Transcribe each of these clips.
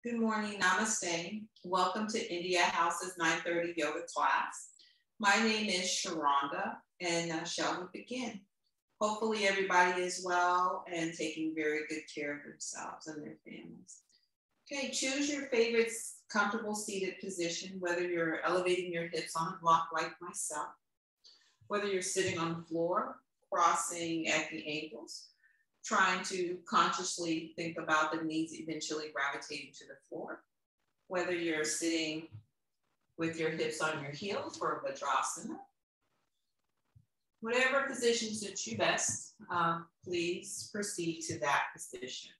Good morning, namaste. Welcome to India House's 9:30 yoga class. My name is Sharonda, and shall we begin? Hopefully everybody is well and taking very good care of themselves and their families. Okay, choose your favorite comfortable seated position, whether you're elevating your hips on a block like myself, whether you're sitting on the floor, crossing at the ankles, trying to consciously think about the knees eventually gravitating to the floor, whether you're sitting with your hips on your heels for Vajrasana. Whatever position suits you best, please proceed to that position.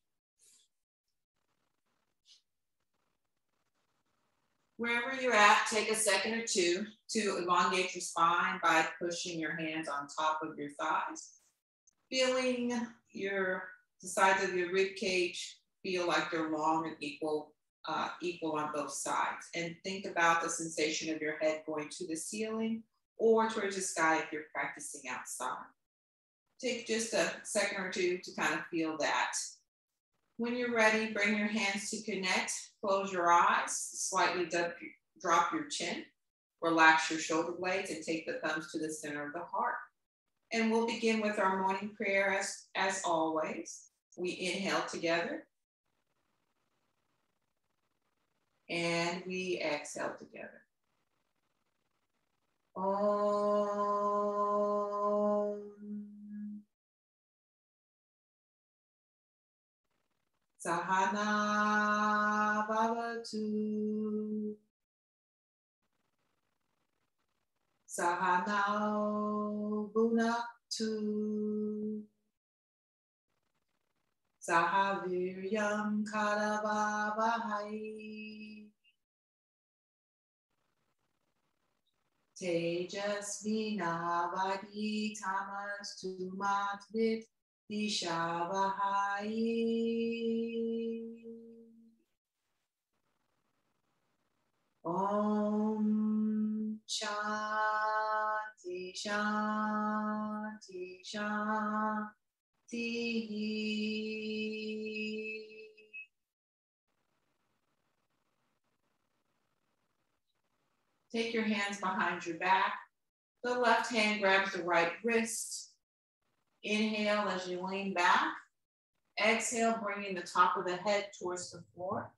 Wherever you're at, take a second or two to elongate your spine by pushing your hands on top of your thighs, feeling the sides of your rib cage feel like they're long and equal on both sides. And think about the sensation of your head going to the ceiling or towards the sky if you're practicing outside. Take just a second or two to kind of feel that. When you're ready, bring your hands to connect, close your eyes, slightly drop your chin, relax your shoulder blades, and take the thumbs to the center of the heart. And we'll begin with our morning prayer as always. We inhale together. And we exhale together. Om. Sahana Bhavatu. Sahanao Bhunaktu. Sahaviryam Karavavahai. Tejasvinavadi Tamastu Matvit Dishavahai. Om Shanti Shanti Shanti. Take your hands behind your back. The left hand grabs the right wrist. Inhale as you lean back. Exhale, bringing the top of the head towards the floor.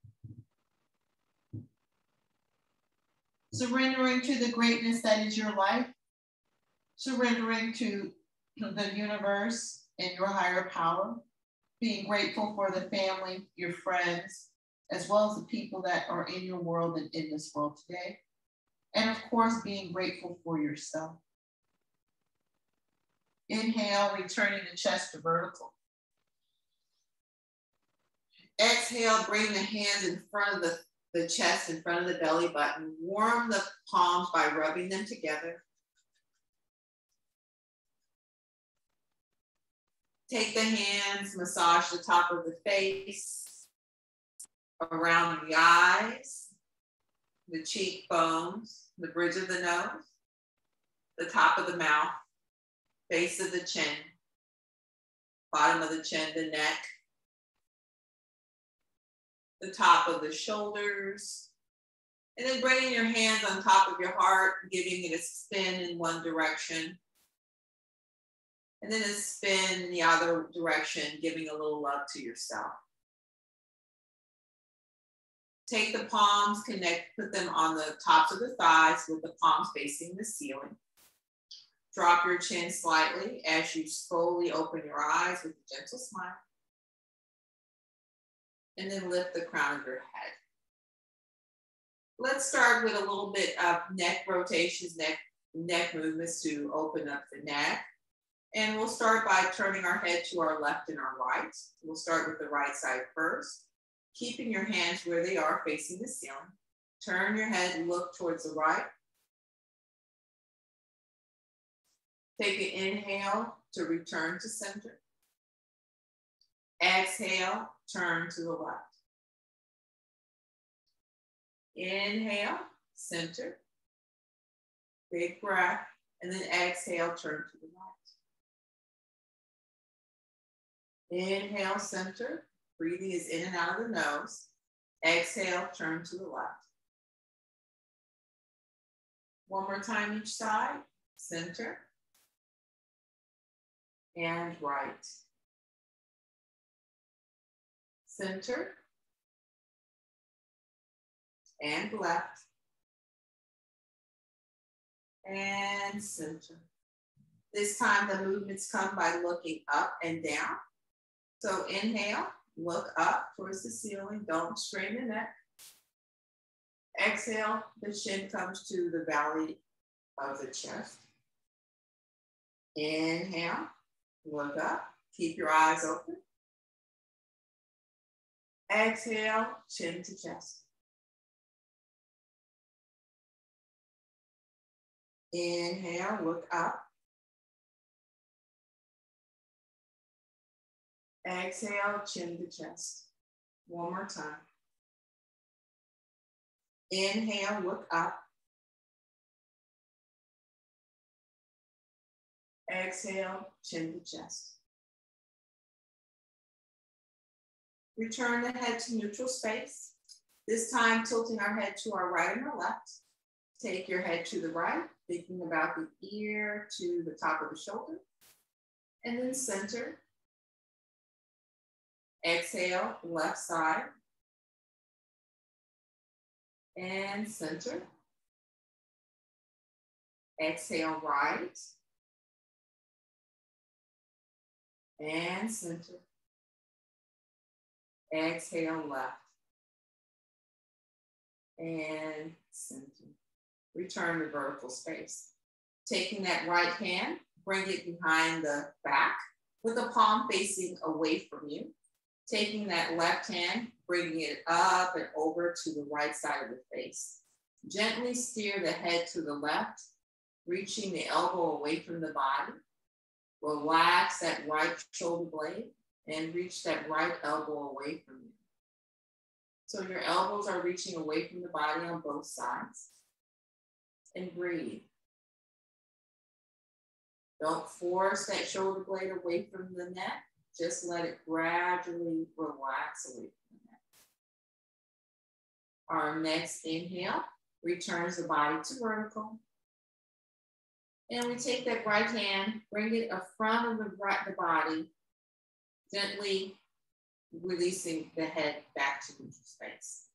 Surrendering to the greatness that is your life. Surrendering to the universe and your higher power. Being grateful for the family, your friends, as well as the people that are in your world and in this world today. And of course, being grateful for yourself. Inhale, returning the chest to vertical. Exhale, bring the hands in front of the chest, in front of the belly button. Warm the palms by rubbing them together. Take the hands, massage the top of the face, around the eyes, the cheekbones, the bridge of the nose, the top of the mouth, base of the chin, bottom of the chin, the neck, the top of the shoulders, and then bringing your hands on top of your heart, giving it a spin in one direction, and then a spin in the other direction, giving a little love to yourself. Take the palms, put them on the tops of the thighs with the palms facing the ceiling. Drop your chin slightly as you slowly open your eyes with a gentle smile. And then lift the crown of your head. Let's start with a little bit of neck rotations, neck movements to open up the neck. And we'll start by turning our head to our left and our right. We'll start with the right side first, keeping your hands where they are facing the ceiling. Turn your head and look towards the right. Take an inhale to return to center. Exhale, turn to the left. Inhale, center. Big breath, and then exhale, turn to the right. Inhale, center. Breathing is in and out of the nose. Exhale, turn to the left. One more time each side. Center and right. Center and left. And center. This time the movements come by looking up and down. So inhale, look up towards the ceiling. Don't strain the neck. Exhale, the chin comes to the valley of the chest. Inhale, look up. Keep your eyes open. Exhale, chin to chest. Inhale, look up. Exhale, chin to chest. One more time. Inhale, look up. Exhale, chin to chest. Return the head to neutral space. This time, tilting our head to our right and our left. Take your head to the right, thinking about the ear to the top of the shoulder. And then center. Exhale, left side. And center. Exhale, right. And center. Exhale, left. And center. Return to vertical space. Taking that right hand, bring it behind the back with the palm facing away from you. Taking that left hand, bringing it up and over to the right side of the face. Gently steer the head to the left, reaching the elbow away from the body. Relax that right shoulder blade and reach that right elbow away from you. So your elbows are reaching away from the body on both sides. And breathe. Don't force that shoulder blade away from the neck. Just let it gradually relax away from the neck. Our next inhale returns the body to vertical. And we take that right hand, bring it in front of the body, gently releasing the head back to neutral space.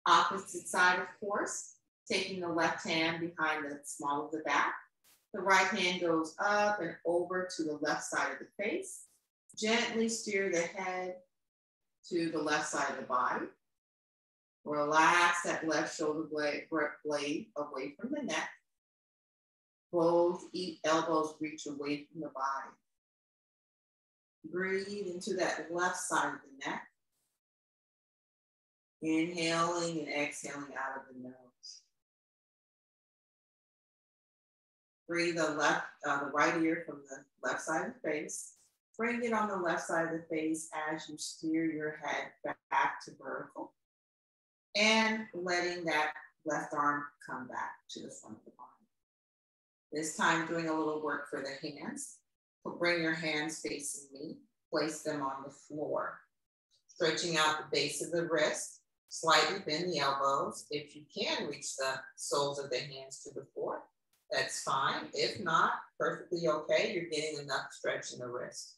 Opposite side, of course, taking the left hand behind the small of the back. The right hand goes up and over to the left side of the face. Gently steer the head to the left side of the body. Relax that left shoulder blade away from the neck. Both elbows reach away from the body. Breathe into that left side of the neck. Inhaling and exhaling out of the nose. Breathe the right ear from the left side of the face. Bring it on the left side of the face as you steer your head back to vertical. And letting that left arm come back to the front of the body. This time doing a little work for the hands. So bring your hands facing me. Place them on the floor. Stretching out the base of the wrist. Slightly bend the elbows. If you can reach the soles of the hands to the floor, that's fine. If not, perfectly okay. You're getting enough stretch in the wrist.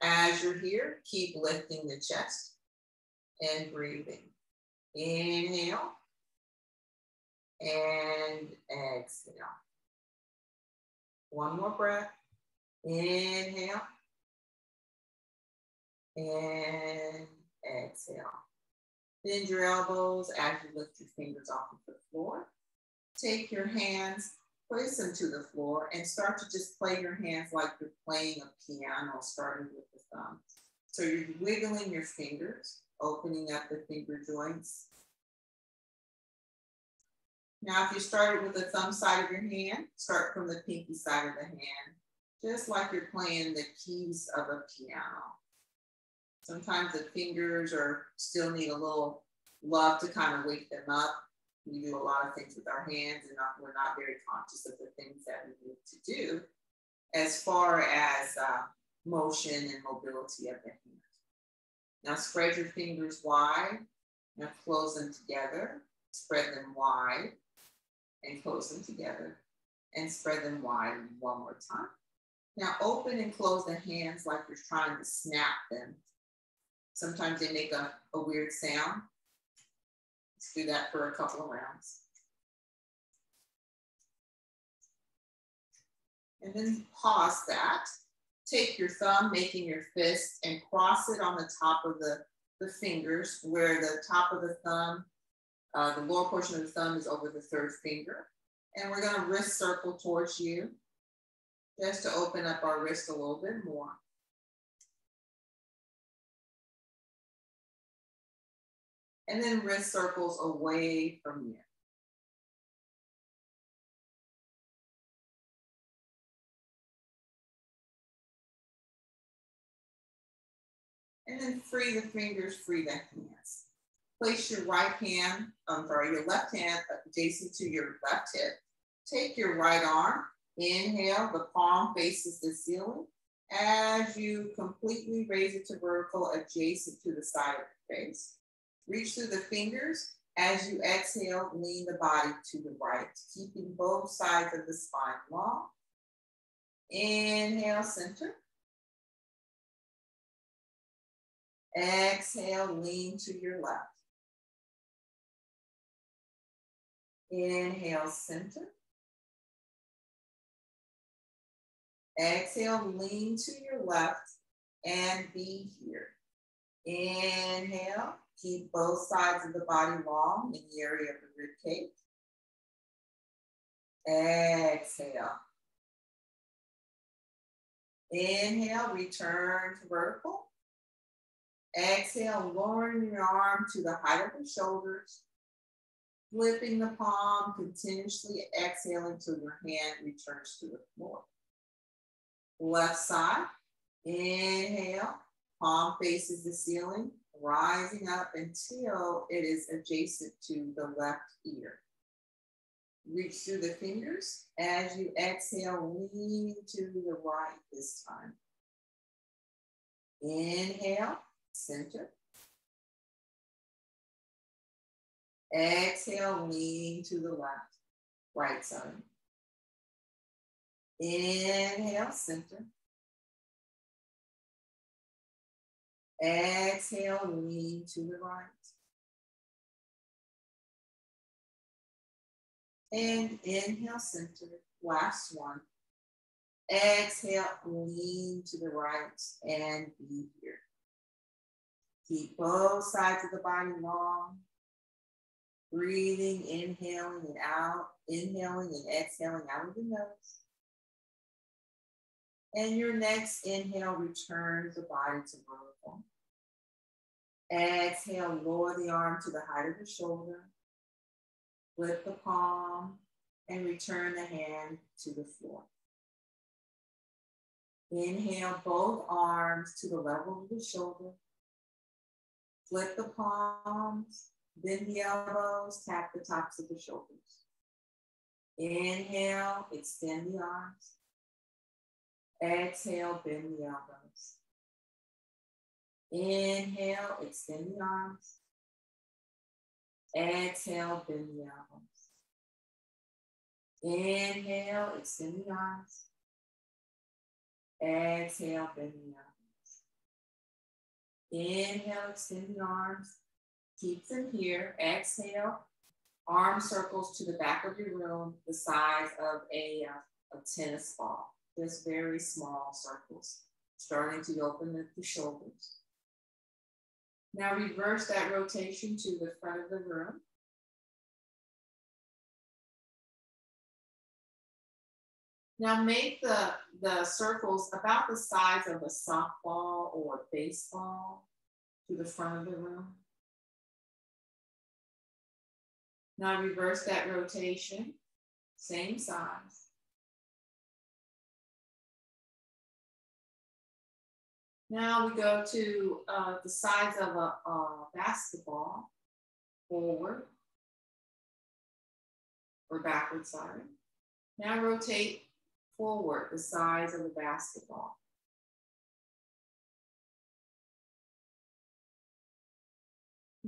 As you're here, keep lifting the chest and breathing. Inhale and exhale. One more breath. Inhale and exhale. Bend your elbows as you lift your fingers off of the floor. Take your hands, place them to the floor, and start to just play your hands like you're playing a piano, starting with the thumb. So you're wiggling your fingers, opening up the finger joints. Now, if you started with the thumb side of your hand, start from the pinky side of the hand, just like you're playing the keys of a piano. Sometimes the fingers still need a little love to kind of wake them up. We do a lot of things with our hands and we're not very conscious of the things that we need to do as far as motion and mobility of the hand. Now spread your fingers wide Now close them together, spread them wide, and close them together, and spread them wide one more time. Now open and close the hands like you're trying to snap them. Sometimes they make a weird sound. Let's do that for a couple of rounds. And then pause that. Take your thumb, making your fist, and cross it on the top of the fingers, where the top of the thumb, the lower portion of the thumb is over the third finger. And we're gonna wrist circle towards you, just to open up our wrist a little bit more. And then wrist circles away from you. And then free the fingers, free the hands. Place your your left hand adjacent to your left hip. Take your right arm, inhale, the palm faces the ceiling. As you completely raise it to vertical, adjacent to the side of the face. Reach through the fingers. As you exhale, lean the body to the right, keeping both sides of the spine long. Inhale, center. Exhale, lean to your left. Inhale, center. Exhale, lean to your left and be here. Inhale, keep both sides of the body long in the area of the rib cage. Exhale. Inhale, return to vertical. Exhale, lowering your arm to the height of the shoulders. Flipping the palm, continuously exhaling till your hand returns to the floor. Left side, inhale, palm faces the ceiling, rising up until it is adjacent to the left ear. Reach through the fingers. As you exhale, lean to the right this time. Inhale, center. Exhale, lean to the left, right side. Inhale, center. Exhale, lean to the right. And inhale, center, last one. Exhale, lean to the right and be here. Keep both sides of the body long. Breathing, inhaling and out, inhaling and exhaling out of the nose. And your next inhale returns the body to vertical. Exhale, lower the arm to the height of the shoulder. Flip the palm and return the hand to the floor. Inhale, both arms to the level of the shoulder. Flip the palms, bend the elbows, tap the tops of the shoulders. Inhale, extend the arms. Exhale, bend the elbows. Inhale, extend the arms. Exhale, bend the elbows. Inhale, extend the arms. Exhale, bend the elbows. Inhale, extend the arms. Keep them here. Exhale, arm circles to the back of your room, the size of a tennis ball. Just very small circles, starting to open the shoulders. Now reverse that rotation to the front of the room. Now make the circles about the size of a softball or a baseball to the front of the room. Now reverse that rotation, same size. Now we go to the size of a basketball, forward or backward, sorry. Now rotate forward, the size of a basketball.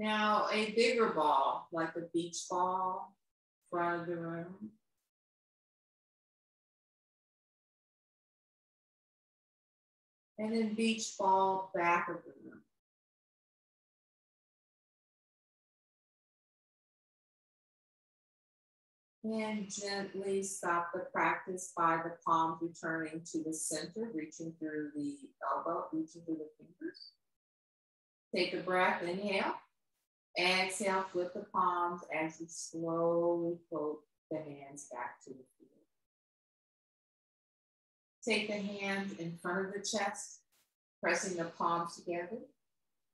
Now a bigger ball, like a beach ball, front of the room. And then beach ball, back of the room. And gently stop the practice by the palms returning to the center, reaching through the elbow, reaching through the fingers. Take a breath, inhale. Exhale, flip the palms as you slowly float the hands back to the field. Take the hands in front of the chest, pressing the palms together.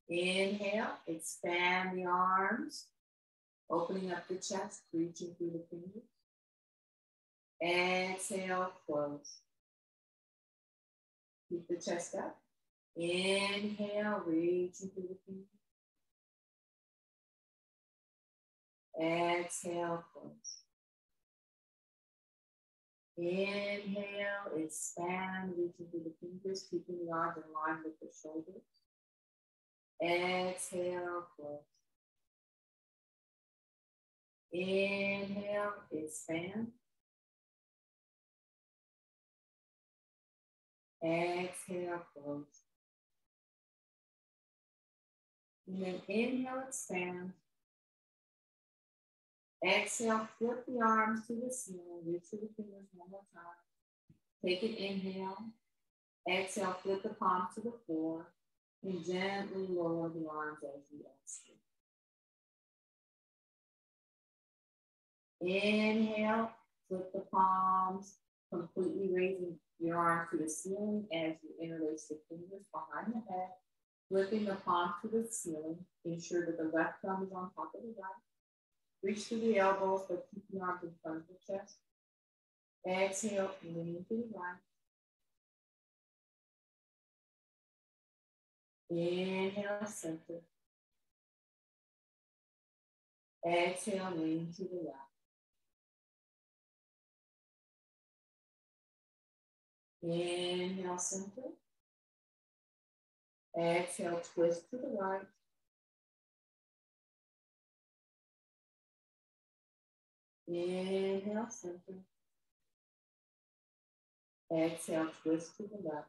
Inhale, expand the arms. Opening up the chest, reaching through the fingers. Exhale, close. Keep the chest up. Inhale, reaching through the fingers. Exhale, close. Inhale, expand, reaching through the fingers, keeping the arms in line with the shoulders. Exhale, close. Inhale, expand. Exhale, close. And then inhale, expand. Exhale, flip the arms to the ceiling, reach to the fingers one more time. Take an inhale. Exhale, flip the palms to the floor. And gently lower the arms as you exhale. Inhale, flip the palms, completely raising your arms to the ceiling as you interlace the fingers behind the head, flipping the palm to the ceiling. Ensure that the left thumb is on top of the right. Reach through the elbows, but keep the arms in front of the chest. Exhale, lean to the right. Inhale, center. Exhale, lean to the left. Inhale, center. Exhale, twist to the right. Inhale, center. Exhale, twist to the left.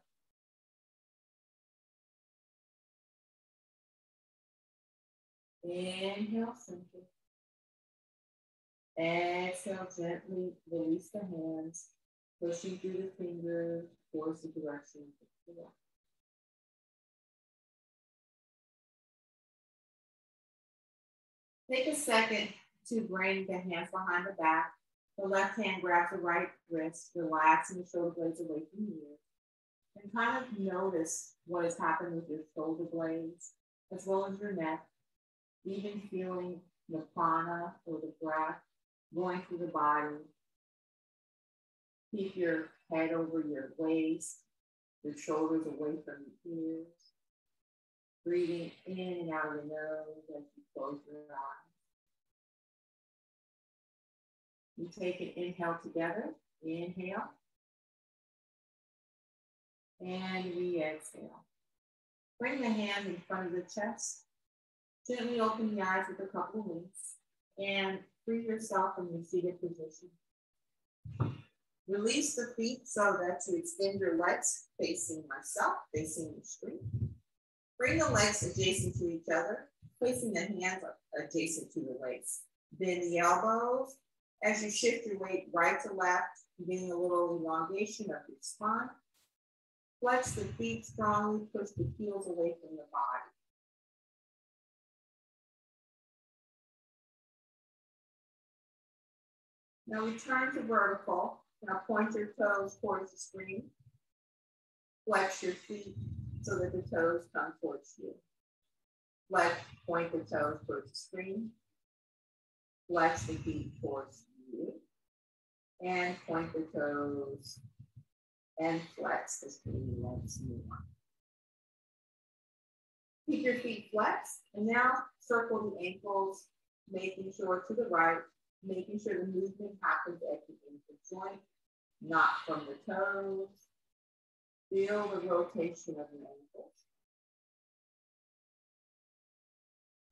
Inhale, center. Exhale, gently release the hands, pushing through the fingers towards the direction of the left. Take a second to bring the hands behind the back. The left hand grabs the right wrist, relaxing the shoulder blades away from the ears. And kind of notice what has happened with your shoulder blades, as well as your neck, even feeling the prana or the breath going through the body. Keep your head over your waist, your shoulders away from the ears. Breathing in and out of the nose as you close your eyes. You take an inhale together. Inhale. And we exhale. Bring the hands in front of the chest. Gently open the eyes with a couple of winks. And free yourself from your seated position. Release the feet so that you extend your legs facing myself, facing the screen. Bring the legs adjacent to each other, placing the hands adjacent to the legs. Bend the elbows as you shift your weight right to left, getting a little elongation of your spine. Flex the feet strongly, push the heels away from the body. Now return to vertical. Now point your toes towards the screen. Flex your feet so that the toes come towards you. Point the toes towards the screen. Flex the feet towards you. And point the toes and flex the screen once more. Keep your feet flexed. And now circle the ankles, making sure to the right, making sure the movement happens at the ankle joint, not from the toes. Feel the rotation of the ankles.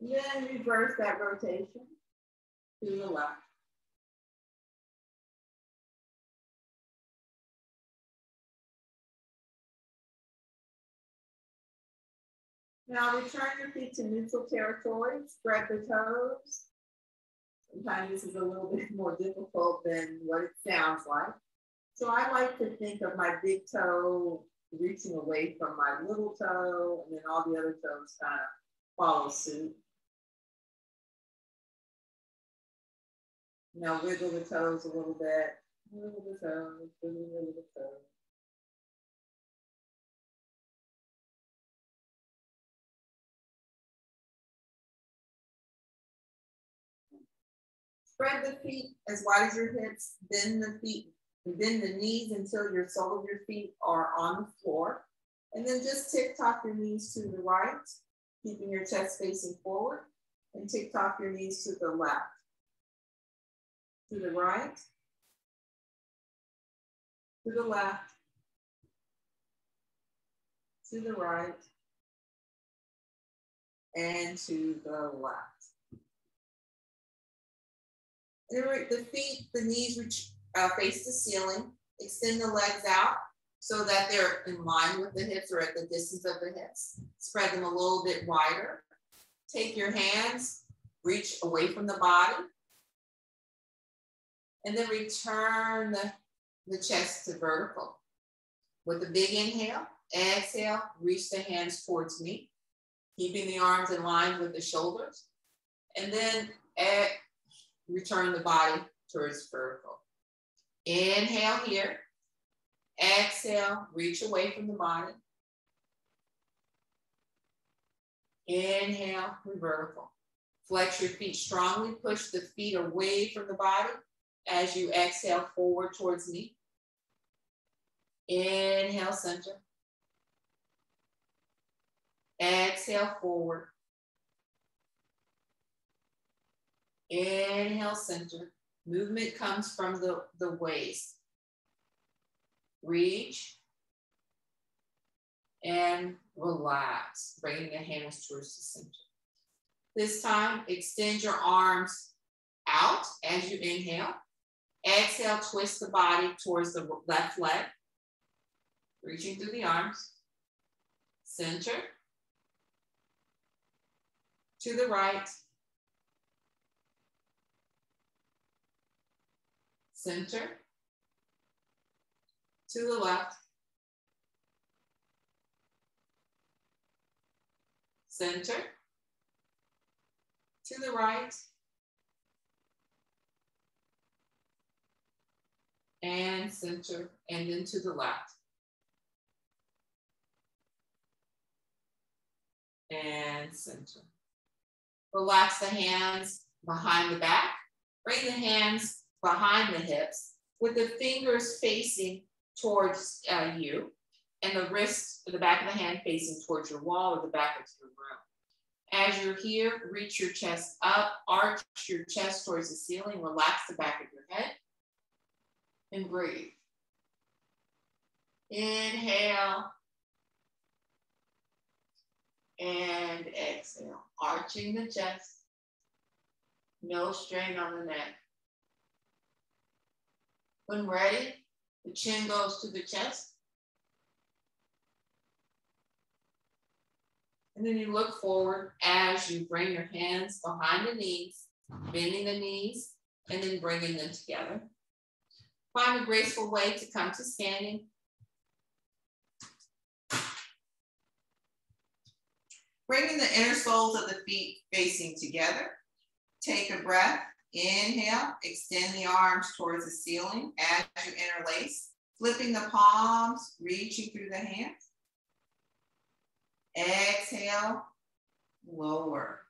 Then reverse that rotation to the left. Now return your feet to neutral territory, spread the toes. Sometimes this is a little bit more difficult than what it sounds like. So I like to think of my big toe reaching away from my little toe, and then all the other toes kind of follow suit. Now wiggle the toes a little bit. Wiggle the toes, wiggle the toes. Spread the feet as wide as your hips, bend the feet, bend the knees until your sole of your feet are on the floor. And then just tick-tock your knees to the right, keeping your chest facing forward, and tick-tock your knees to the left. To the right, to the left, to the right, and to the left. The feet, the knees reach, face the ceiling. Extend the legs out so that they're in line with the hips or at the distance of the hips. Spread them a little bit wider. Take your hands, reach away from the body. And then return the chest to vertical. With a big inhale, exhale, reach the hands towards me, keeping the arms in line with the shoulders. And then return the body towards vertical. Inhale here. Exhale, reach away from the body. Inhale, vertical. Flex your feet strongly. Push the feet away from the body as you exhale forward towards me. Inhale, center. Exhale, forward. Inhale, center. Movement comes from the waist. Reach and relax, bringing the hands towards the center. This time, extend your arms out as you inhale. Exhale, twist the body towards the left leg, reaching through the arms. Center. To the right. Center. To the left. Center. To the right. And center, and then to the left. And center. Relax the hands behind the back. Bring the hands behind the hips with the fingers facing towards you and the wrist, the back of the hand facing towards your wall or the back of your room. As you're here, reach your chest up, arch your chest towards the ceiling, relax the back of your head, and breathe. Inhale. And exhale, arching the chest. No strain on the neck. When ready, the chin goes to the chest. And then you look forward as you bring your hands behind the knees, bending the knees, and then bringing them together. Find a graceful way to come to standing. Bringing the inner soles of the feet facing together. Take a breath. Inhale, extend the arms towards the ceiling as you interlace. Flipping the palms, reaching through the hands. Exhale, lower.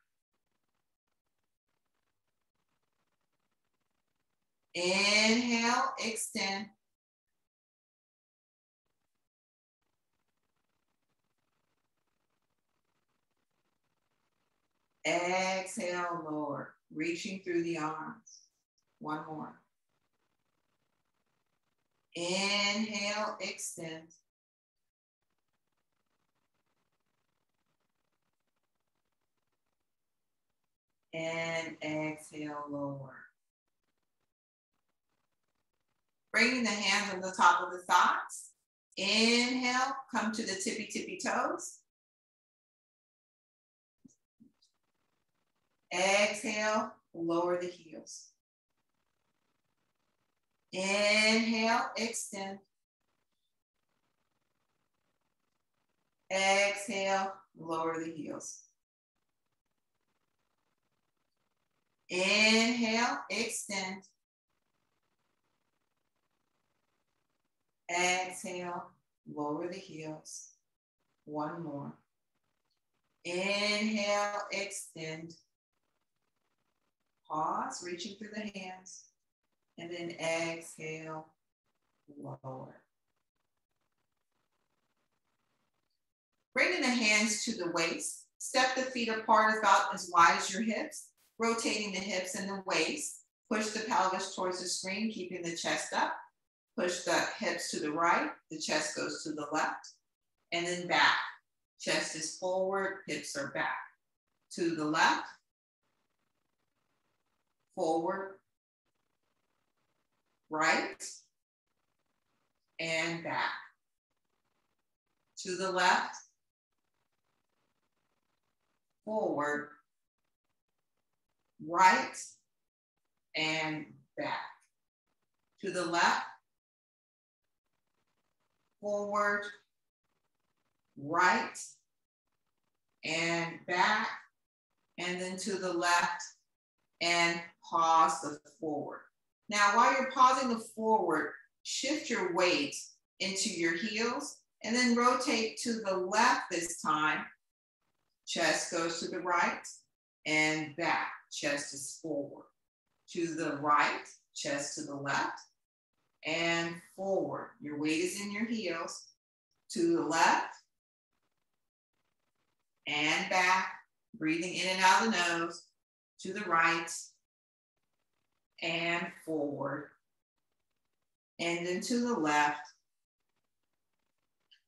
Inhale, extend. Exhale, lower, reaching through the arms. One more. Inhale, extend. And exhale, lower. Bringing the hands on the top of the thighs. Inhale, come to the tippy toes. Exhale, lower the heels. Inhale, extend. Exhale, lower the heels. Inhale, extend. Exhale, lower the heels. One more. Inhale, extend. Pause, reaching through the hands. And then exhale, lower. Bringing the hands to the waist. Step the feet apart about as wide as your hips. Rotating the hips and the waist. Push the pelvis towards the screen, keeping the chest up. Push the hips to the right. The chest goes to the left. And then back. Chest is forward, hips are back. To the left. Forward. Right. And back. To the left. Forward. Right. And back. To the left. Forward. Right. And back. And then to the left. And pause the forward. Now, while you're pausing the forward, shift your weight into your heels and then rotate to the left this time. Chest goes to the right and back. Chest is forward. To the right, chest to the left and forward. Your weight is in your heels. To the left and back. Breathing in and out of the nose. To the right and forward, and then to the left,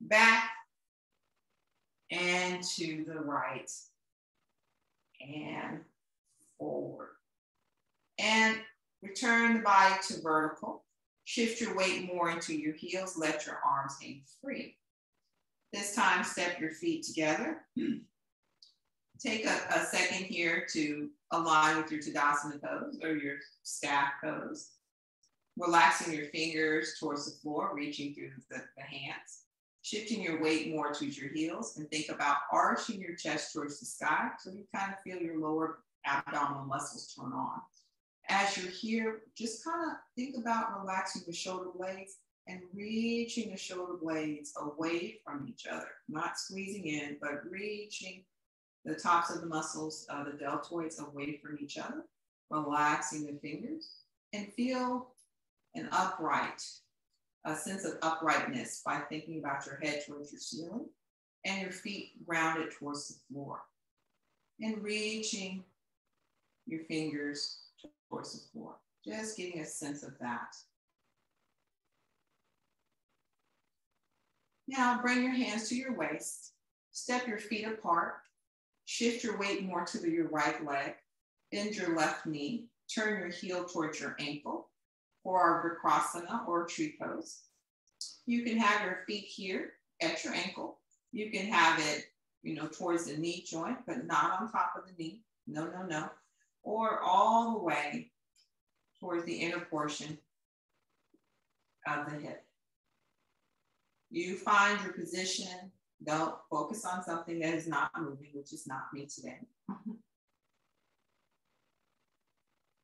back, and to the right, and forward. And return the body to vertical. Shift your weight more into your heels. Let your arms hang free. This time, step your feet together. Take a second here to align with your Tadasana Pose or your staff pose. Relaxing your fingers towards the floor, reaching through the hands. Shifting your weight more towards your heels and think about arching your chest towards the sky so you kind of feel your lower abdominal muscles turn on. As you're here, just kind of think about relaxing the shoulder blades and reaching the shoulder blades away from each other. Not squeezing in, but reaching the tops of the muscles, the deltoids away from each other, relaxing the fingers, and feel a sense of uprightness by thinking about your head towards your ceiling and your feet grounded towards the floor. And reaching your fingers towards the floor, just getting a sense of that. Now bring your hands to your waist, step your feet apart. Shift your weight more to your right leg, bend your left knee, turn your heel towards your ankle for our Vikrasana or tree pose. You can have your feet here at your ankle. You can have it, towards the knee joint, but not on top of the knee. No. Or all the way towards the inner portion of the hip. You find your position. Don't focus on something that is not moving, which is not me today.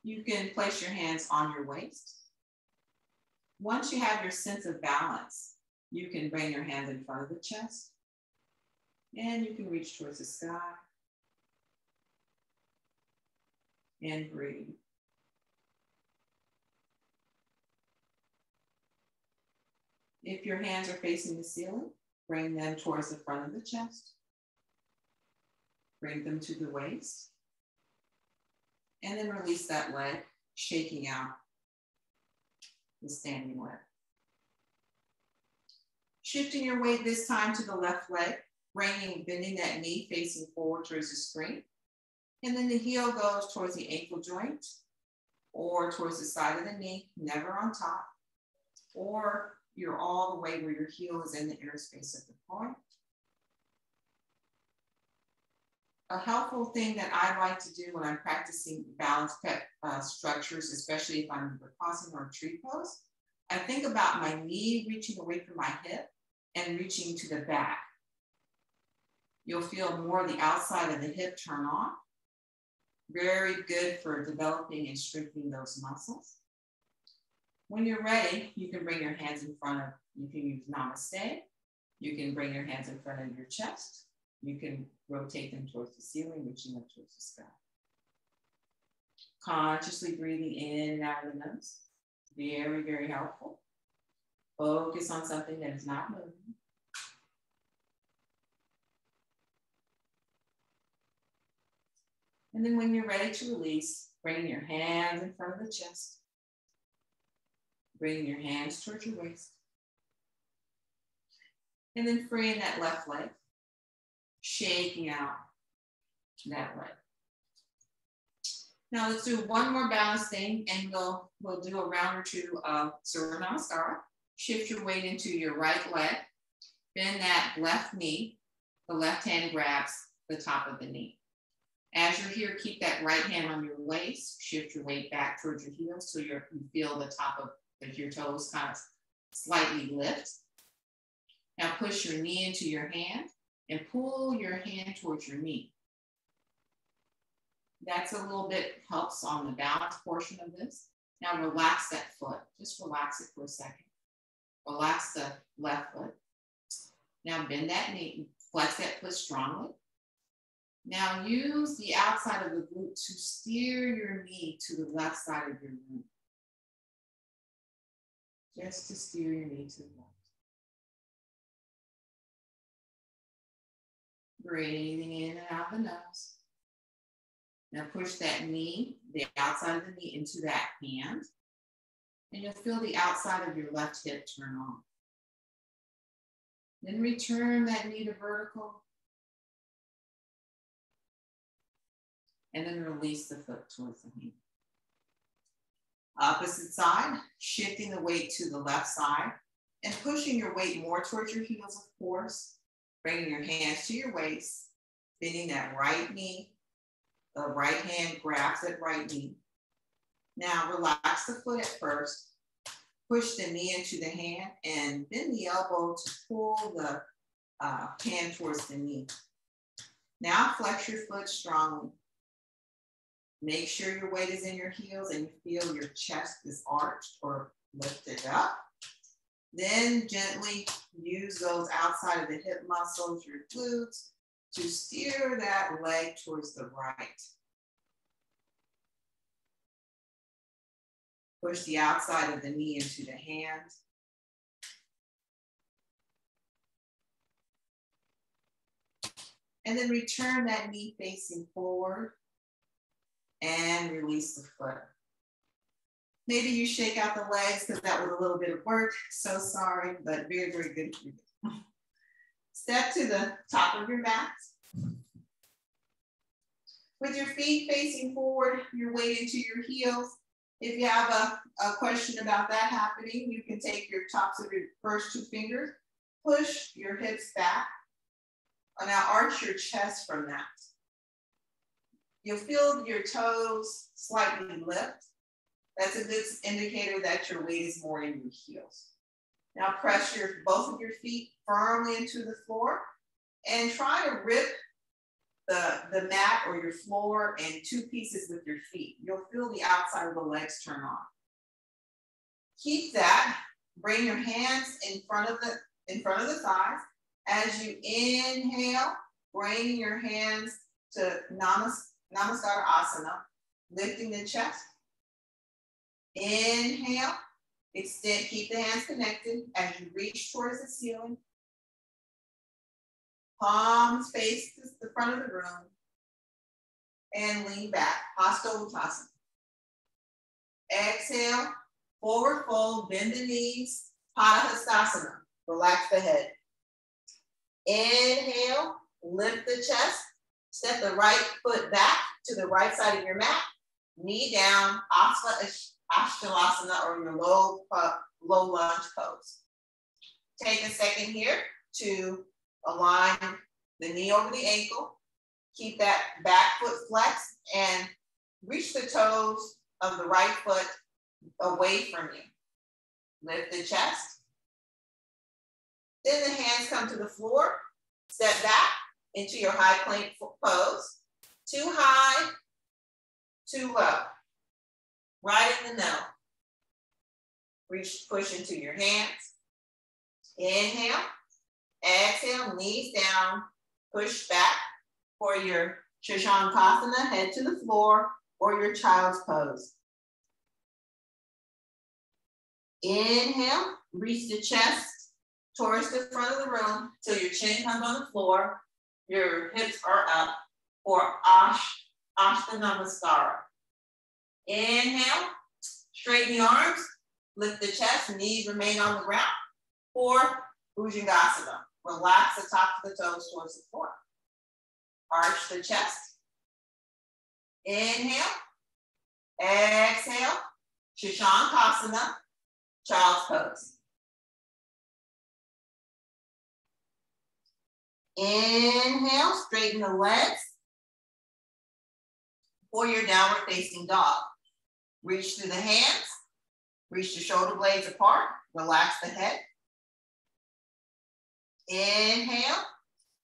You can place your hands on your waist. Once you have your sense of balance, you can bring your hands in front of the chest and you can reach towards the sky and breathe. If your hands are facing the ceiling, bring them towards the front of the chest. Bring them to the waist. And then release that leg, shaking out the standing leg. Shifting your weight this time to the left leg, bending that knee facing forward towards the screen. And then the heel goes towards the ankle joint or towards the side of the knee, never on top. Or you're all the way where your heel is in the inner space of the groin. A helpful thing that I like to do when I'm practicing balance structures, especially if I'm in Vipassana or tree pose, I think about my knee reaching away from my hip and reaching to the back. You'll feel more the outside of the hip turn on. Very good for developing and strengthening those muscles. When you're ready, you can bring your hands in front of, you can use Namaste. You can bring your hands in front of your chest. You can rotate them towards the ceiling, reaching up towards the sky. Consciously breathing in and out of the nose. Very, very helpful. Focus on something that is not moving. And then when you're ready to release, bring your hands in front of the chest. Bring your hands towards your waist. And then freeing that left leg. Shaking out that leg. Now let's do one more balance thing and we'll do a round or two of Surya Namaskara. Shift your weight into your right leg. Bend that left knee. The left hand grabs the top of the knee. As you're here, keep that right hand on your waist. Shift your weight back towards your heels so you feel the top of your toes kind of slightly lift. Now push your knee into your hand and pull your hand towards your knee. That's a little bit helps on the balance portion of this. Now relax that foot. Just relax it for a second. Relax the left foot. Now bend that knee, flex that foot strongly. Now use the outside of the glute to steer your knee to the left side of your root. Just to steer your knee to the left. Breathing in and out the nose. Now push that knee, the outside of the knee into that hand. And you'll feel the outside of your left hip turn on. Then return that knee to vertical. And then release the foot towards the knee. Opposite side, shifting the weight to the left side and pushing your weight more towards your heels, of course. Bringing your hands to your waist, bending that right knee. The right hand grabs that right knee. Now relax the foot at first. Push the knee into the hand and bend the elbow to pull the hand towards the knee. Now flex your foot strongly. Make sure your weight is in your heels and you feel your chest is arched or lifted up. Then gently use those outside of the hip muscles, your glutes, to steer that leg towards the right. Push the outside of the knee into the hand. And then return that knee facing forward and release the foot. Maybe you shake out the legs because that was a little bit of work. So sorry, but very, very good for you. Step to the top of your mat. With your feet facing forward, your weight into your heels. If you have a question about that happening, you can take your tops of your first two fingers, push your hips back, and now arch your chest from that. You'll feel your toes slightly lift. That's a good indicator that your weight is more in your heels. Now press both of your feet firmly into the floor and try to rip the mat or your floor in two pieces with your feet. You'll feel the outside of the legs turn on. Keep that. Bring your hands in front of the thighs. As you inhale, bring your hands to Namaskara Asana, lifting the chest. Inhale, extend, keep the hands connected as you reach towards the ceiling. Palms face the front of the room and lean back, Hasta Uttasana. Exhale, forward fold, bend the knees, Padahastasana, relax the head. Inhale, lift the chest, Step the right foot back to the right side of your mat. Knee down, Ashtalasana, or your low lunge pose. Take a second here to align the knee over the ankle. Keep that back foot flexed and reach the toes of the right foot away from you. Lift the chest. Then the hands come to the floor. Step back into your high plank pose. Too high, too low. Right in the middle. Reach, push into your hands. Inhale. Exhale, knees down. Push back for your Shashankasana, head to the floor, or your child's pose. Inhale, reach the chest towards the front of the room till your chin comes on the floor, your hips are up, for Ashta Namaskara. Inhale, straighten the arms, lift the chest, knees remain on the ground, for Bhujangasana. Relax the top of the toes towards the floor. Arch the chest. Inhale, exhale, Shashankasana, child's pose. Inhale, straighten the legs for your downward facing dog. Reach through the hands, reach the shoulder blades apart, relax the head. Inhale,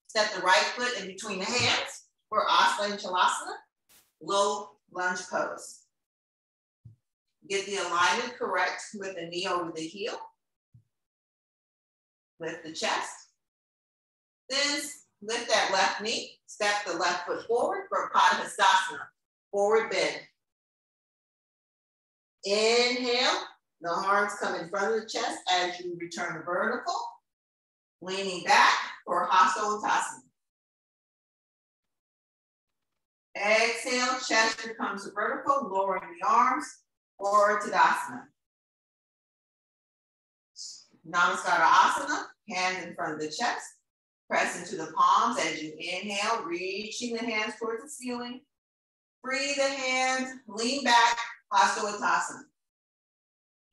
step the right foot in between the hands for Untitled low lunge pose. Get the alignment correct with the knee over the heel. Lift the chest. Then lift that left knee, step the left foot forward for Tadasana, forward bend. Inhale, the arms come in front of the chest as you return to vertical. Leaning back for Uttanasana. Exhale, chest comes to vertical, lowering the arms, or Tadasana. Namaskara Asana, hands in front of the chest. Press into the palms as you inhale, reaching the hands towards the ceiling. Free the hands, lean back, Uttanasana.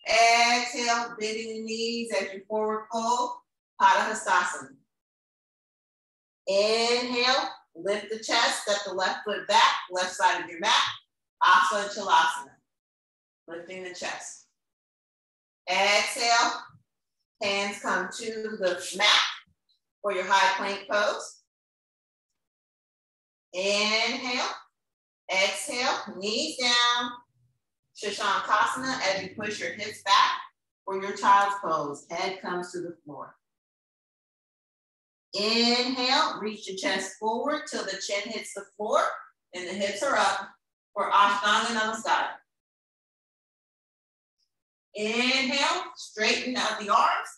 Exhale, bending the knees as you forward fold, Tadasana. Inhale, lift the chest, step the left foot back, left side of your mat, Chalasana. Lifting the chest. Exhale, hands come to the mat for your high plank pose. Inhale, exhale, knees down, Shashankasana as you push your hips back for your child's pose. Head comes to the floor. Inhale, reach the chest forward till the chin hits the floor and the hips are up for Ashtanga Namaskara. Inhale, straighten out the arms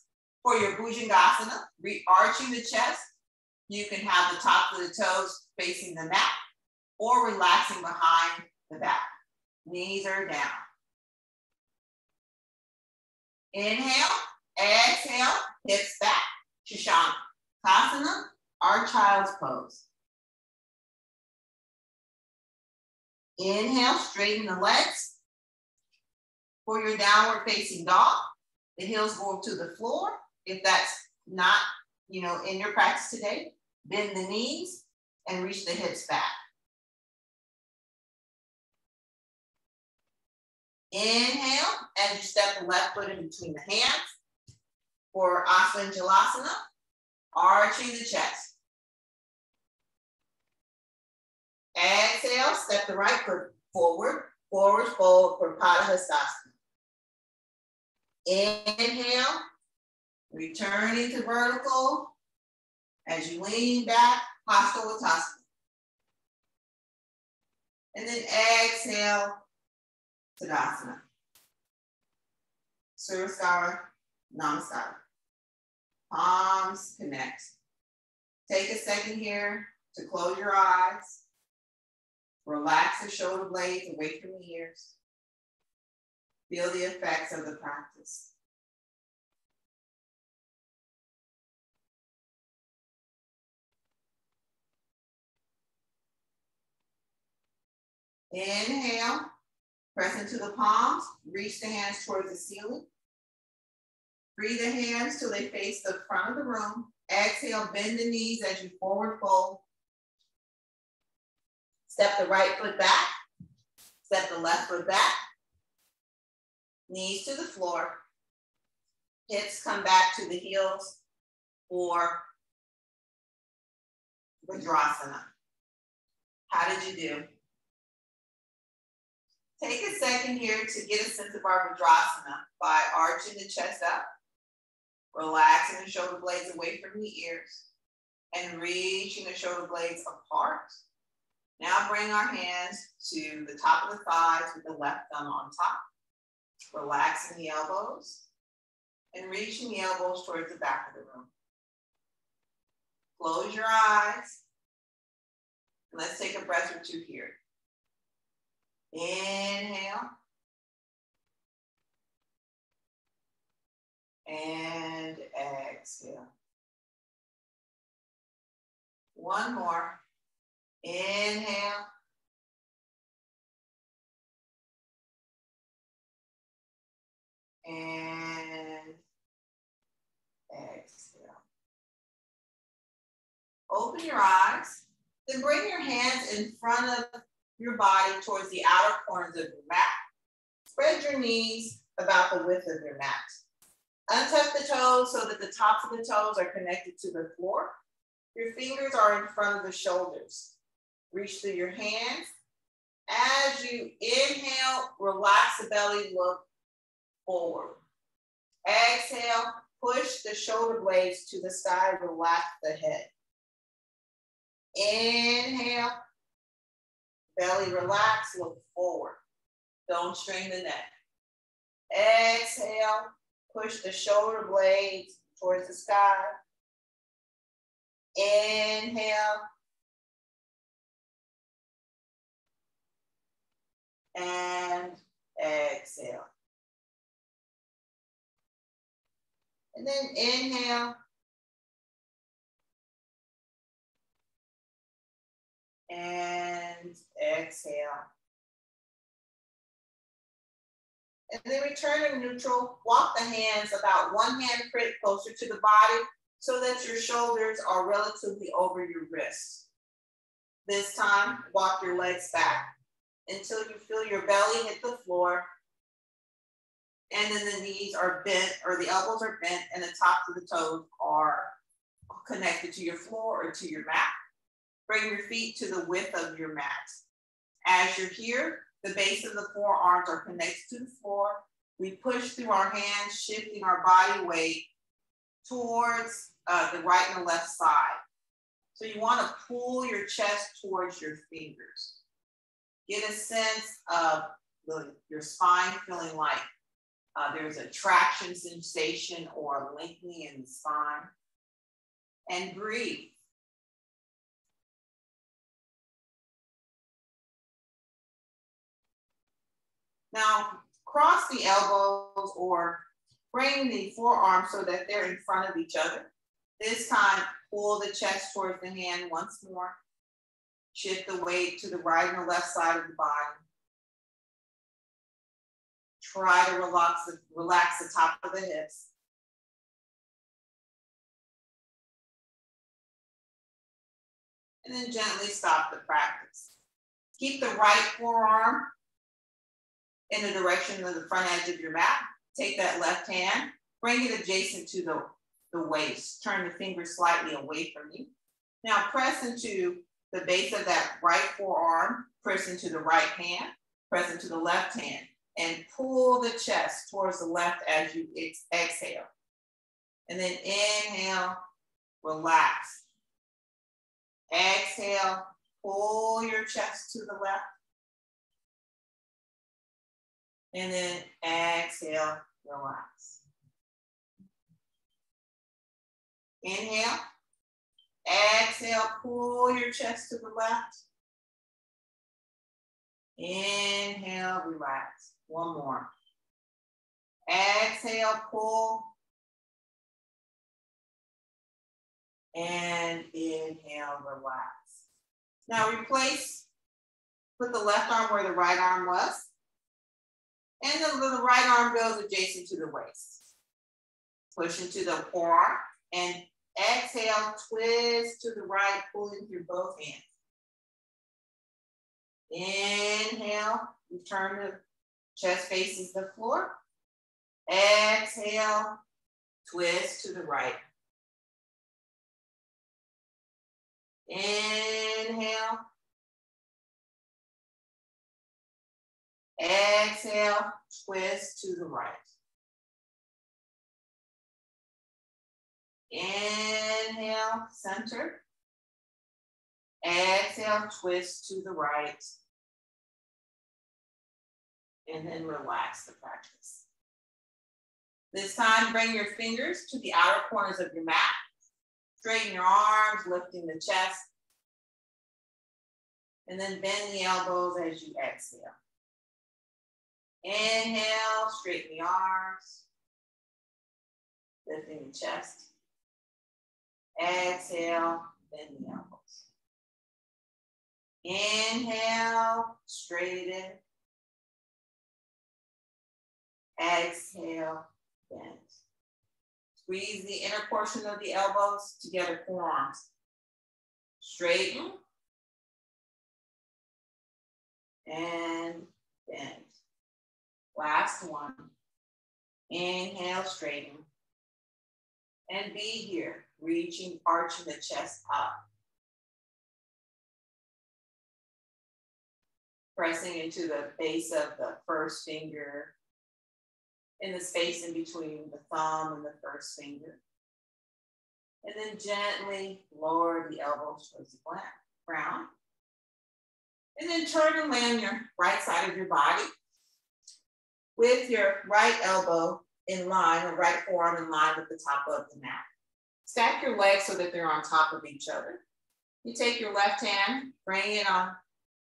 for your Bhujangasana, re-arching the chest. You can have the top of the toes facing the mat or relaxing behind the back. Knees are down. Inhale, exhale, hips back, Shashankasana, our child's pose. Inhale, straighten the legs for your downward facing dog. The heels go to the floor. If that's not, in your practice today, bend the knees and reach the hips back. Inhale, as you step the left foot in between the hands for Asana, arching the chest. Exhale, step the right foot forward fold for Padahastasana. Inhale, returning to vertical as you lean back, Uttanasana. And then exhale, Tadasana. Suryaskara, Namaskara. Palms connect. Take a second here to close your eyes. Relax the shoulder blades away from the ears. Feel the effects of the practice. Inhale, press into the palms, reach the hands towards the ceiling. Free the hands till they face the front of the room. Exhale, bend the knees as you forward fold. Step the right foot back. Step the left foot back. Knees to the floor. Hips come back to the heels for Vajrasana. How did you do? Take a second here to get a sense of our Vajrasana by arching the chest up, relaxing the shoulder blades away from the ears, and reaching the shoulder blades apart. Now bring our hands to the top of the thighs with the left thumb on top, relaxing the elbows, and reaching the elbows towards the back of the room. Close your eyes. And let's take a breath or two here. Inhale. And exhale. One more. Inhale. And exhale. Open your eyes. Then bring your hands in front of your body towards the outer corners of your mat. Spread your knees about the width of your mat. Untuck the toes so that the tops of the toes are connected to the floor. Your fingers are in front of the shoulders. Reach through your hands. As you inhale, relax the belly, look forward. Exhale, push the shoulder blades to the sky, relax the head. Inhale, belly relax, look forward. Don't strain the neck. Exhale, push the shoulder blades towards the sky. Inhale. And exhale. And then inhale. And exhale. And then return to neutral. Walk the hands about one hand print closer to the body so that your shoulders are relatively over your wrists. This time, walk your legs back until you feel your belly hit the floor. And then the knees are bent, or the elbows are bent, and the tops of the toes are connected to your floor or to your mat. Bring your feet to the width of your mat. As you're here, the base of the forearms are connected to the floor. We push through our hands, shifting our body weight towards the right and the left side. So you want to pull your chest towards your fingers. Get a sense of your spine feeling like there's a traction sensation or a lengthening in the spine. And breathe. Now, cross the elbows or bring the forearms so that they're in front of each other. This time, pull the chest towards the hand once more. Shift the weight to the right and the left side of the body. Try to relax the top of the hips. And then gently stop the practice. Keep the right forearm in the direction of the front edge of your mat. Take that left hand, bring it adjacent to the waist. Turn the fingers slightly away from you. Now press into the base of that right forearm, press into the right hand, press into the left hand, and pull the chest towards the left as you exhale. And then inhale, relax. Exhale, pull your chest to the left. And then exhale, relax. Inhale. Exhale, pull your chest to the left. Inhale, relax. One more. Exhale, pull. And inhale, relax. Now replace Put the left arm where the right arm was. And the right arm goes adjacent to the waist. Push into the forearm and exhale, twist to the right, pulling through both hands. Inhale, return the chest faces the floor. Exhale, twist to the right. Inhale. Exhale, twist to the right. Inhale, center. Exhale, twist to the right. And then relax the practice. This time, bring your fingers to the outer corners of your mat. Straighten your arms, lifting the chest. And then bend the elbows as you exhale. Inhale, straighten the arms. Lifting the chest. Exhale, bend the elbows. Inhale, straighten. Exhale, bend. Squeeze the inner portion of the elbows together, forearms. Straighten. And bend. Last one. Inhale, straighten. And be here, reaching, arching the chest up. Pressing into the base of the first finger, in the space in between the thumb and the first finger. And then gently lower the elbows towards the ground. And then turn and lay on your right side of your body with your right elbow in line, or right forearm in line with the top of the mat. Stack your legs so that they're on top of each other. You take your left hand, bring it on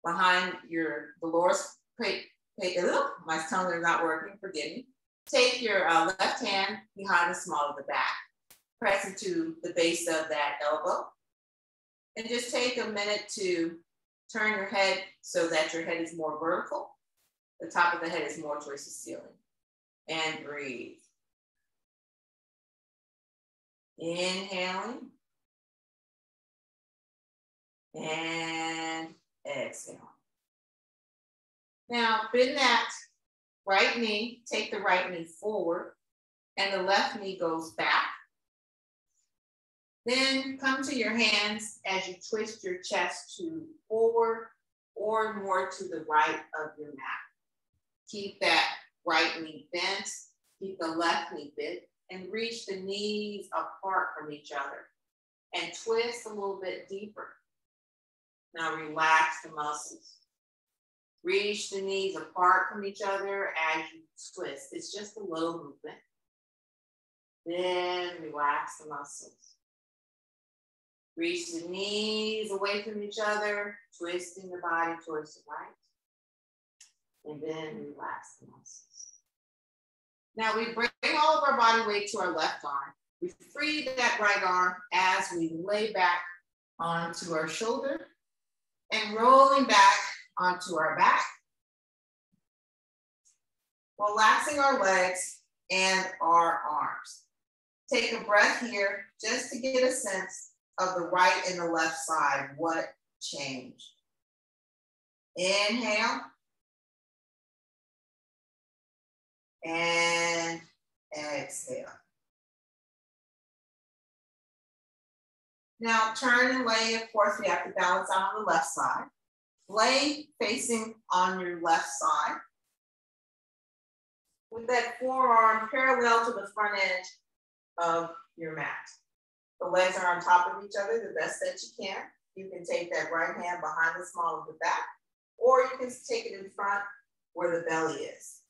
behind the lower plate. My tongue is not working, forgive me. Take your left hand behind the small of the back. Press into the base of that elbow. And just take a minute to turn your head so that your head is more vertical. The top of the head is more towards the ceiling. And breathe. Inhaling. And exhale. Now bend that right knee, take the right knee forward, and the left knee goes back. Then come to your hands as you twist your chest to forward or more to the right of your mat. Keep that right knee bent, keep the left knee bent, and reach the knees apart from each other and twist a little bit deeper. Now relax the muscles. Reach the knees apart from each other as you twist. It's just a little movement. Then relax the muscles. Reach the knees away from each other, twisting the body towards the right. And then relax the muscles. Now we bring all of our body weight to our left arm. We free that right arm as we lay back onto our shoulder and rolling back onto our back. Relaxing our legs and our arms. Take a breath here just to get a sense of the right and the left side, what changed. Inhale. And exhale. Now turn and lay, of course, we have to balance out on the left side. Lay facing on your left side. With that forearm parallel to the front edge of your mat. The legs are on top of each other the best that you can. You can take that right hand behind the small of the back, or you can take it in front where the belly is.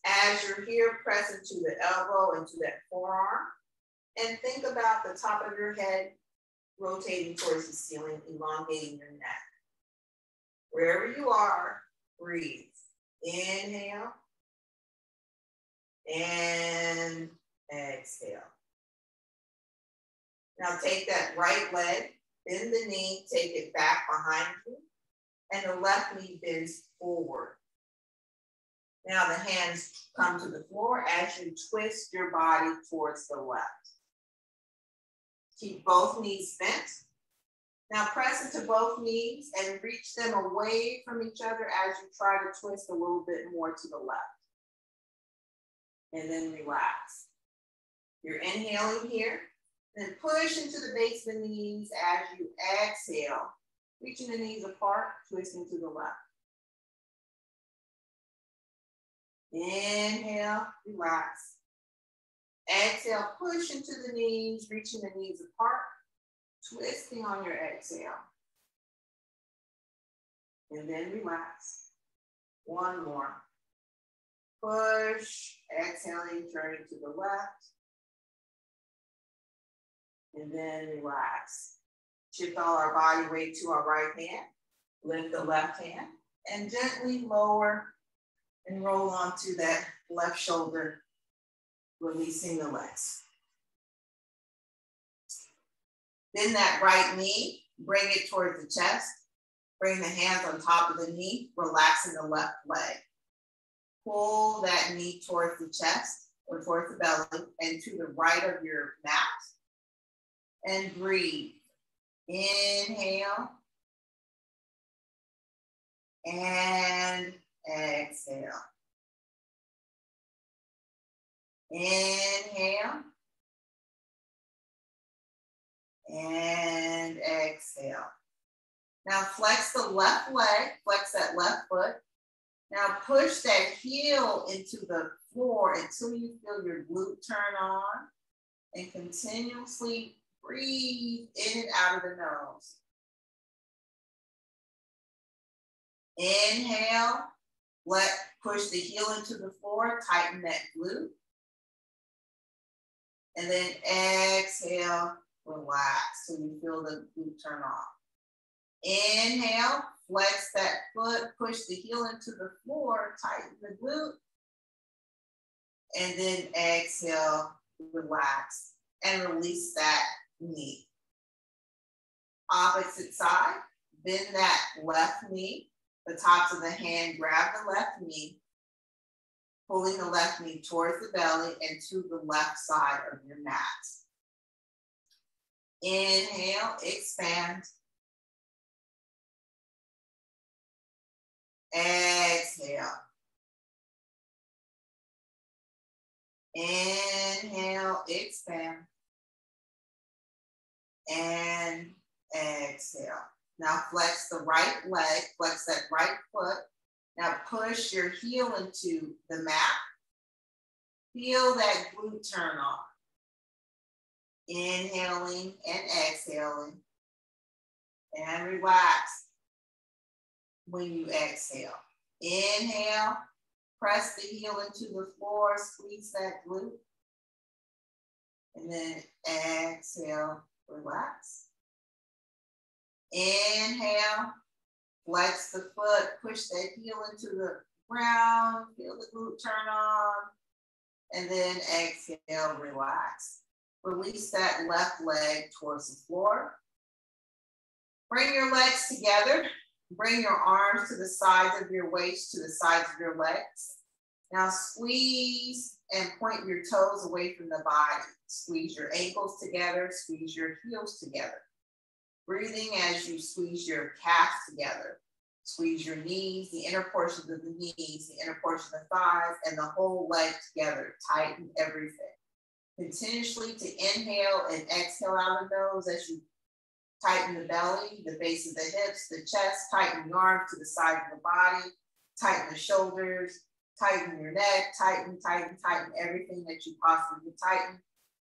As you're here, press into the elbow, into that forearm, and think about the top of your head rotating towards the ceiling, elongating your neck. Wherever you are, breathe. Inhale. And exhale. Now take that right leg, bend the knee, take it back behind you, and the left knee bends forward. Now the hands come to the floor as you twist your body towards the left. Keep both knees bent. Now press into both knees and reach them away from each other as you try to twist a little bit more to the left. And then relax. You're inhaling here. Then push into the base of the knees as you exhale. Reaching the knees apart, twisting to the left. Inhale, relax. Exhale, push into the knees, reaching the knees apart, twisting on your exhale. And then relax. One more. Push, exhaling, turning to the left. And then relax. Shift all our body weight to our right hand. Lift the left hand and gently lower and roll onto that left shoulder, releasing the legs. Bend that right knee, bring it towards the chest. Bring the hands on top of the knee, relaxing the left leg. Pull that knee towards the chest or towards the belly and to the right of your mat. And breathe. Inhale. And exhale. Inhale. And exhale. Now flex the left leg, flex that left foot. Now push that heel into the floor until you feel your glute turn on and continuously breathe in and out of the nose. Inhale, push the heel into the floor, tighten that glute. And then exhale, relax so you feel the glute turn off. Inhale, flex that foot, push the heel into the floor, tighten the glute. And then exhale, relax and release that knee. Opposite side, bend that left knee. The tops of the hand, grab the left knee, pulling the left knee towards the belly and to the left side of your mat. Inhale, expand. Exhale. Inhale, expand. And exhale. Now flex the right leg, flex that right foot. Now push your heel into the mat. Feel that glute turn on. Inhaling and exhaling. And relax when you exhale. Inhale, press the heel into the floor, squeeze that glute. And then exhale, relax. Inhale, flex the foot, push that heel into the ground, feel the glute turn on, and then exhale, relax. Release that left leg towards the floor. Bring your legs together. Bring your arms to the sides of your waist, to the sides of your legs. Now squeeze and point your toes away from the body. Squeeze your ankles together, squeeze your heels together. Breathing as you squeeze your calves together. Squeeze your knees, the inner portions of the knees, the inner portion of the thighs, and the whole leg together. Tighten everything. Continuously to inhale and exhale out of the nose as you tighten the belly, the base of the hips, the chest. Tighten the arms to the side of the body. Tighten the shoulders. Tighten your neck. Tighten everything that you possibly tighten.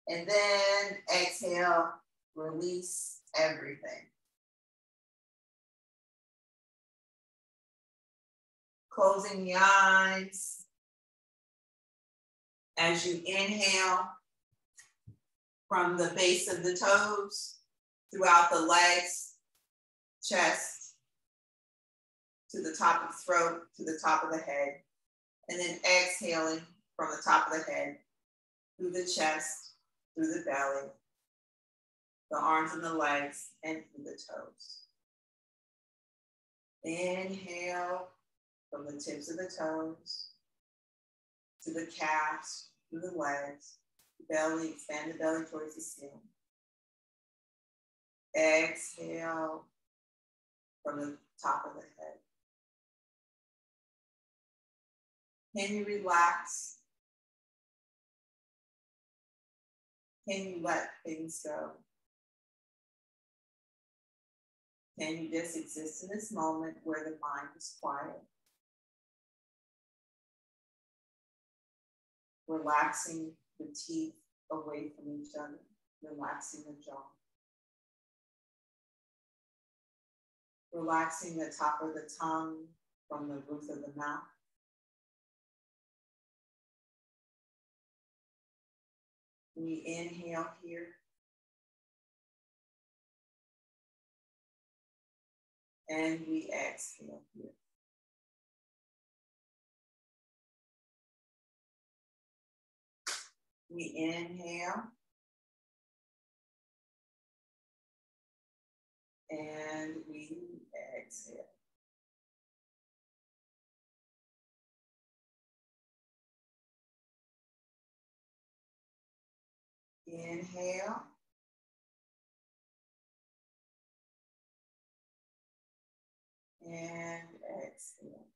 And then exhale, release everything. Closing the eyes. As you inhale from the base of the toes, throughout the legs, chest, to the top of the throat, to the top of the head. And then exhaling from the top of the head, through the chest, through the belly, the arms and the legs, and through the toes. Inhale from the tips of the toes to the calves, to the legs, the belly, expand the belly towards the ceiling. Exhale from the top of the head. Can you relax? Can you let things go? Can you just exist in this moment where the mind is quiet? Relaxing the teeth away from each other, relaxing the jaw. Relaxing the top of the tongue from the roof of the mouth. We inhale here. And we exhale here. We inhale. And we exhale. Inhale. And exhale.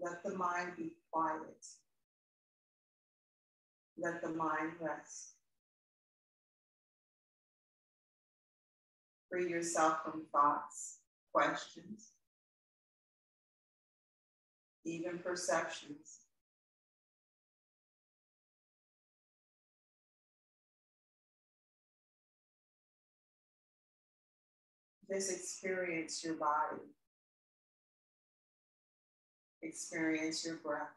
Let the mind be quiet. Let the mind rest. Free yourself from thoughts, questions, even perceptions. Just experience your body. Experience your breath.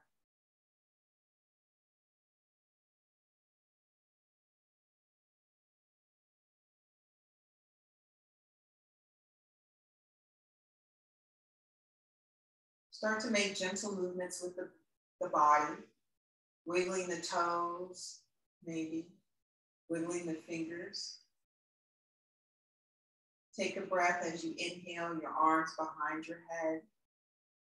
Start to make gentle movements with the body, wiggling the toes, maybe, wiggling the fingers. Take a breath as you inhale, your arms behind your head,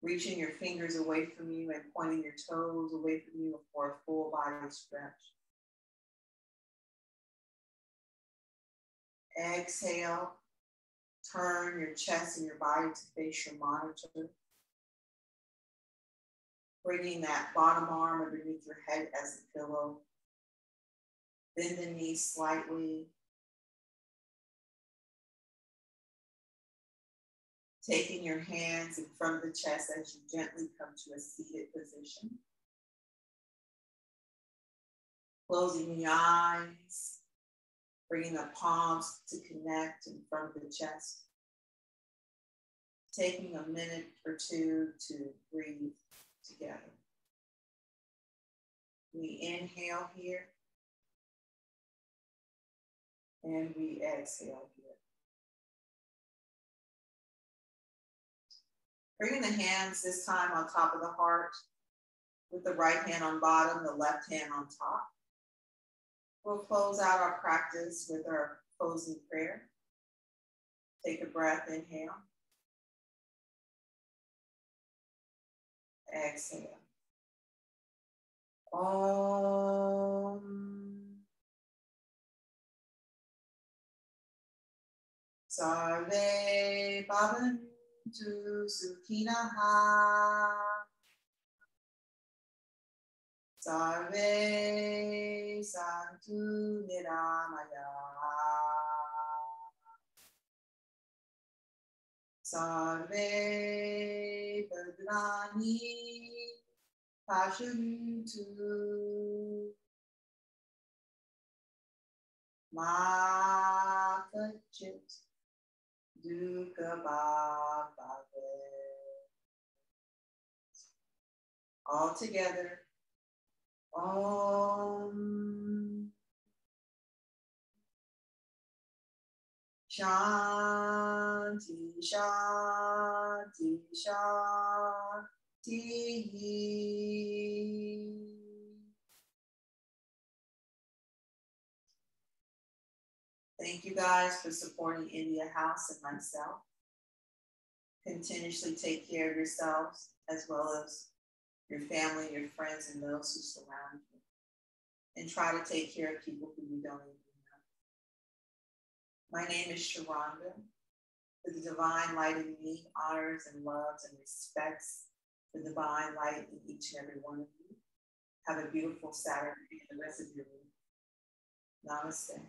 reaching your fingers away from you and pointing your toes away from you for a full body stretch. Exhale, turn your chest and your body to face your monitor. Bringing that bottom arm underneath your head as a pillow. Bend the knees slightly. Taking your hands in front of the chest as you gently come to a seated position. Closing the eyes, bringing the palms to connect in front of the chest. Taking a minute or two to breathe together. We inhale here, and we exhale here. Bringing the hands this time on top of the heart, with the right hand on bottom, the left hand on top. We'll close out our practice with our closing prayer. Take a breath, inhale. Exhale. Om. Sarve Bhavantu Sukhinaha. Sarve Santu Niramaya. Sarve Bhadrani Pashantu. Ma Kachit Dukkha Bhave. All together. Om. Shanti, Shanti, Shanti. Thank you guys for supporting India House and myself. Continuously take care of yourselves as well as your family, your friends, and those who surround you. And try to take care of people who you don't even know. My name is Sharonda. The divine light in me honors and loves and respects the divine light in each and every one of you. Have a beautiful Saturday and the rest of your week. Namaste.